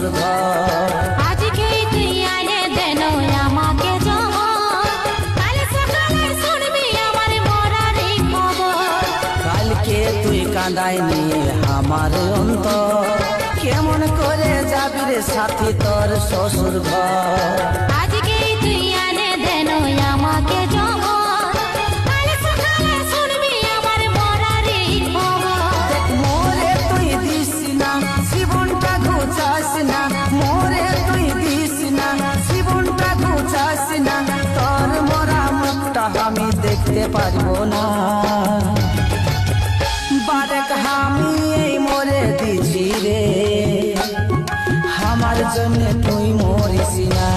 শ্বশুর ঘর। আজকে তুই আনে দেন আমাকে জমা, কাল সকালে শুনবি আমার মরার খবর। কালকে তুই কাঁদাই নিয়ে আমার অন্তর, কেমন করে যাবি রে সাথী তোর শ্বশুর ঘর। আজকে তুই আনে দেন আমাকে জমা, কাল সকালে শুনবি আমার মরার খবর। মোরে তুই দিস না জীবনটা ঘুচাস না, মোরে তুই দিস না জীবনটা ঘুচাস না, তোর মরা মুখটা আমি দেখতে পারবো না। বারেক আমি এই মরে দিছি রে, আমার জন্য তুই মরিস না।